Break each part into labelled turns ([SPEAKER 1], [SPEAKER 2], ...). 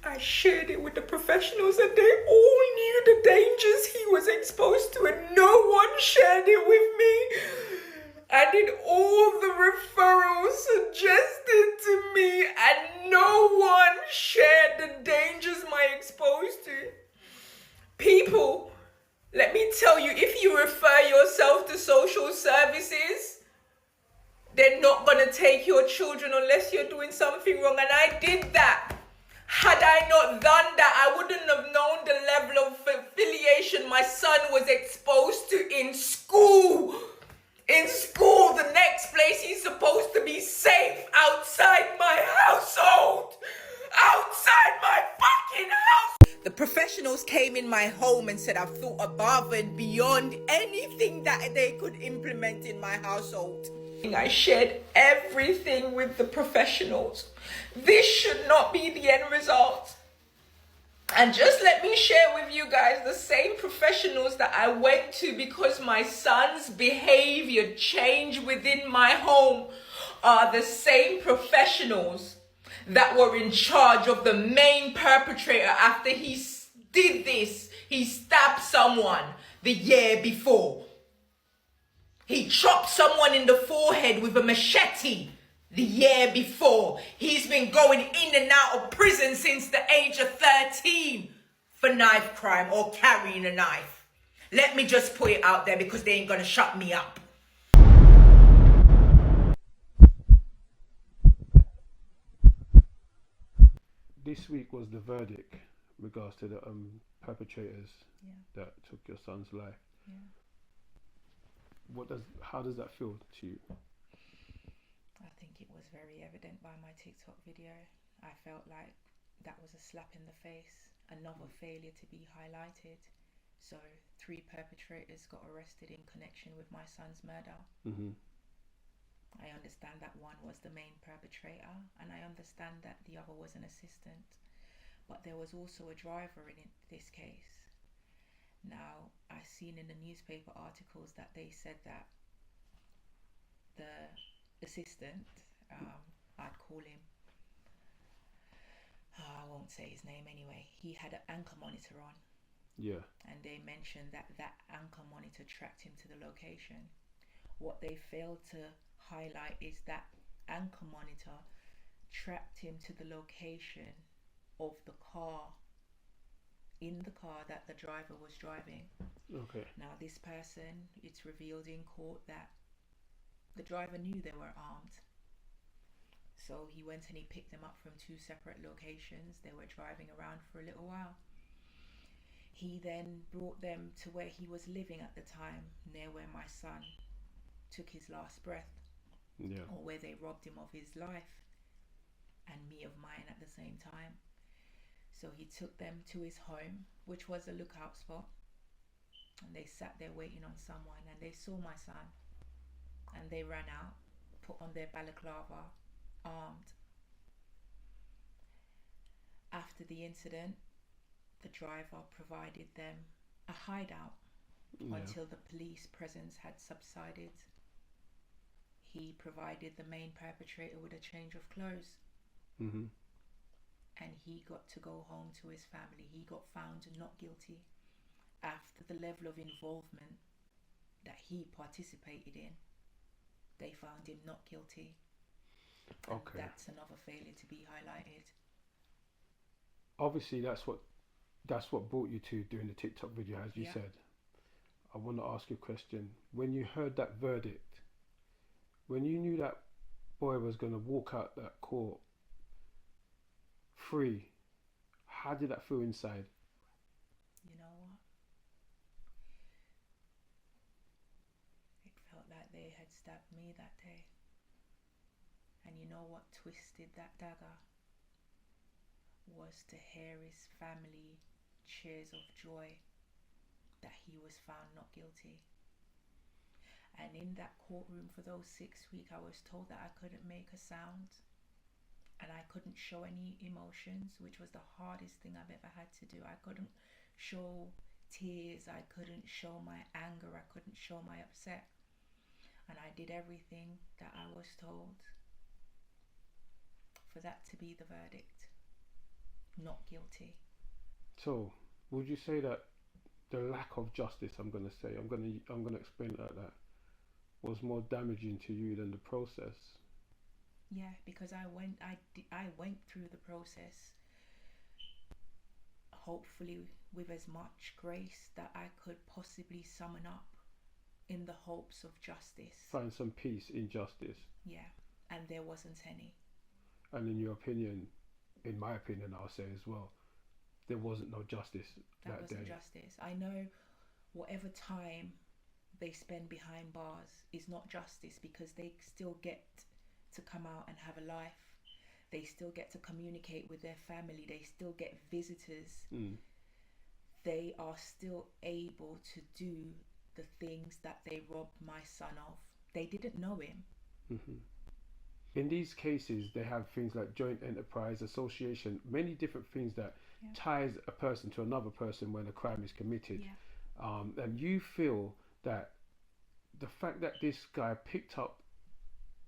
[SPEAKER 1] I shared it with the professionals and they all knew the dangers he was exposed to and no one shared it with me. And in all the referrals suggested to me and no one shared the dangers my exposed to. People, let me tell you, if you refer yourself to social services, they're not going to take your children unless you're doing something wrong. And I did that. Had I not done that, I wouldn't have known the level of affiliation my son was exposed to in school. In school, the next place he's supposed to be safe, outside my household. Outside my fucking house. The professionals came in my home and said I've thought above and beyond anything that they could implement in my household. I shared everything with the professionals. This should not be the end result. And just let me share with you guys, the same professionals that I went to because my son's behavior changed within my home are the same professionals that were in charge of the main perpetrator after he did this. He stabbed someone the year before. He chopped someone in the forehead with a machete the year before. He's been going in and out of prison since the age of 13 for knife crime or carrying a knife. Let me just put it out there because they ain't gonna shut me up.
[SPEAKER 2] This week was the verdict in regards to the perpetrators that took your son's life. How does that feel to you?
[SPEAKER 3] I think it was very evident by my TikTok video. I felt like that was a slap in the face, another failure to be highlighted. So 3 perpetrators got arrested in connection with my son's murder. I understand that one was the main perpetrator and I understand that the other was an assistant, but there was also a driver in this case. Now, I've seen in the newspaper articles that they said that the assistant, I'd call him, I won't say his name anyway, he had an anchor monitor on.
[SPEAKER 2] Yeah.
[SPEAKER 3] And they mentioned that that anchor monitor tracked him to the location. What they failed to highlight is that anchor monitor tracked him to the location of the car, in the car that the driver was driving.
[SPEAKER 2] Okay.
[SPEAKER 3] Now this person, it's revealed in court that the driver knew they were armed. So he went and he picked them up from 2 separate locations. They were driving around for a little while. He then brought them to where he was living at the time, near where my son took his last breath.
[SPEAKER 2] Yeah.
[SPEAKER 3] Or where they robbed him of his life and me of mine at the same time. So he took them to his home, which was a lookout spot, and they sat there waiting on someone, and they saw my son and they ran out, put on their balaclava, armed. After the incident, the driver provided them a hideout until the police presence had subsided. He provided the main perpetrator with a change of clothes. And he got to go home to his family. He got found not guilty after the level of involvement that he participated in. They found him not guilty.
[SPEAKER 2] Okay.
[SPEAKER 3] That's another failure to be highlighted.
[SPEAKER 2] Obviously, that's what brought you to doing the TikTok video, as you said. I want to ask you a question. When you heard that verdict, when you knew that boy was going to walk out that court free, how did that feel inside?
[SPEAKER 3] You know what? It felt like they had stabbed me that day. And you know what twisted that dagger? Was to hear his family cheers of joy that he was found not guilty. And in that courtroom for those 6 weeks, I was told that I couldn't make a sound. And I couldn't show any emotions, which was the hardest thing I've ever had to do. I couldn't show tears, I couldn't show my anger, I couldn't show my upset. And I did everything that I was told for that to be the verdict. not guilty.
[SPEAKER 2] So, would you say that the lack of justice, I'm gonna explain it like that, was more damaging to you than the process?
[SPEAKER 3] Yeah, because I went through the process, hopefully with as much grace that I could possibly summon up, in the hopes of justice.
[SPEAKER 2] Find some peace in justice.
[SPEAKER 3] Yeah, and there wasn't any.
[SPEAKER 2] And in your opinion, in my opinion, I'll say as well, there wasn't no justice that
[SPEAKER 3] wasn't
[SPEAKER 2] day.
[SPEAKER 3] Justice. I know whatever time they spend behind bars is not justice, because they still get to come out and have a life. They still get to communicate with their family. They still get visitors. They are still able to do the things that they robbed my son of. They didn't know him.
[SPEAKER 2] In these cases, they have things like joint enterprise, association, many different things that ties a person to another person when a crime is committed. And you feel that the fact that this guy picked up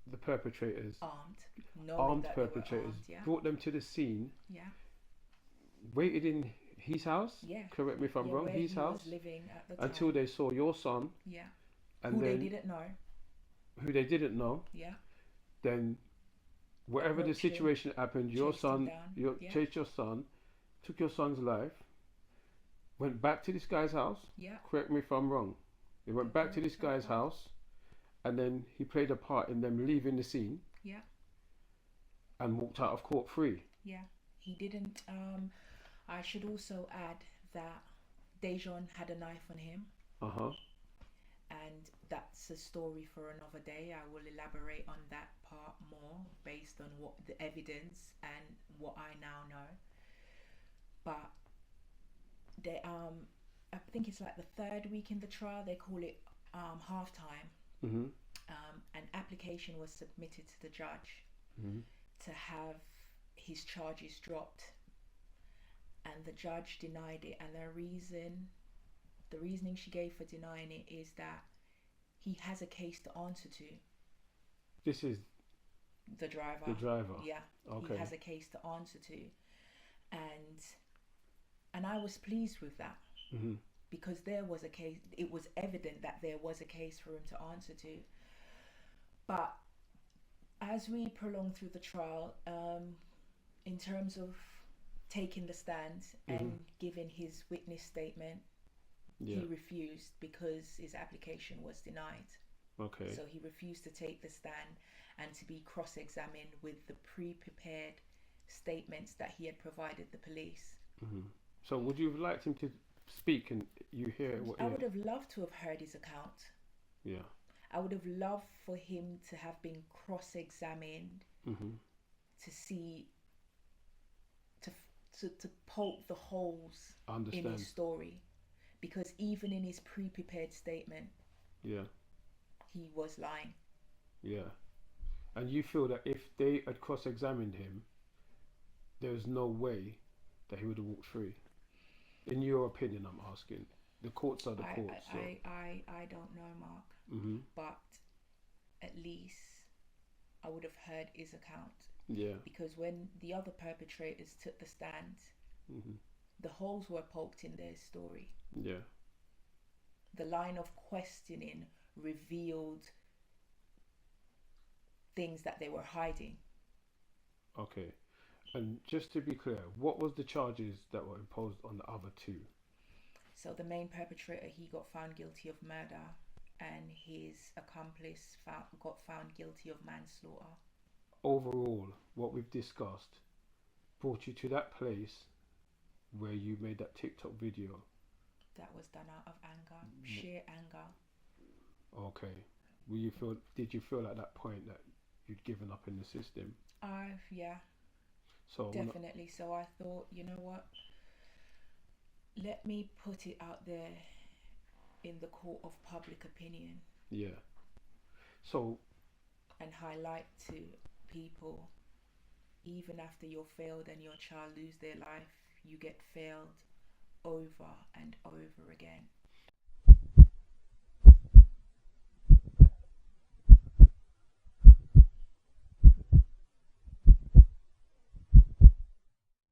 [SPEAKER 2] the perpetrators, armed perpetrators, brought them to the scene, waited in his house, correct me if I'm wrong, his house,
[SPEAKER 3] living at the
[SPEAKER 2] until they saw your son, and
[SPEAKER 3] who
[SPEAKER 2] then
[SPEAKER 3] they didn't know,
[SPEAKER 2] then whatever the situation happened, your son, chased your son, took your son's life, went back to this guy's house, correct me if I'm wrong, they went back to this guy's house, and then he played a part in them leaving the scene, and walked out of court free.
[SPEAKER 3] He didn't. I should also add that Daejaun had a knife on him. And that's a story for another day. I will elaborate on that part more based on what the evidence and what I now know. But they, I think it's like the third week in the trial, they call it halftime. An application was submitted to the judge to have his charges dropped, and the judge denied it. And the reasoning she gave for denying it is that he has a case to answer to.
[SPEAKER 2] This is
[SPEAKER 3] the driver. Yeah. Okay. He has a case to answer to, and I was pleased with that, because there was a case. It was evident that there was a case for him to answer to. But as we prolonged through the trial, in terms of taking the stand and giving his witness statement, he refused because his application was denied. So he refused to take the stand and to be cross-examined with the pre-prepared statements that he had provided the police.
[SPEAKER 2] So would you have liked him to speak and you hear what
[SPEAKER 3] I would have loved to have heard his account. I would have loved for him to have been cross-examined to see, to poke the holes in his story, because even in his pre-prepared statement, he was lying. And you feel that if they had cross-examined him, there's no way that he would have walked free? In your opinion, I'm asking. The courts are the courts. I don't know, Mark. But at least I would have heard his account. Because when the other perpetrators took the stand, the holes were poked in their story. The line of questioning revealed things that they were hiding.
[SPEAKER 2] And just to be clear, what was the charges that were imposed on the other two?
[SPEAKER 3] So the main perpetrator, he got found guilty of murder, and his accomplice got found guilty of manslaughter.
[SPEAKER 2] Overall, what we've discussed brought you to that place where you made that TikTok video. That
[SPEAKER 3] was done out of anger, sheer anger.
[SPEAKER 2] Did you feel at that point that you'd given up in the system?
[SPEAKER 3] Yeah.
[SPEAKER 2] So
[SPEAKER 3] definitely. So I thought, you know what? Let me put it out there in the court of public opinion.
[SPEAKER 2] So.
[SPEAKER 3] And highlight to people, even after you're failed and your child lose their life, you get failed over and over again.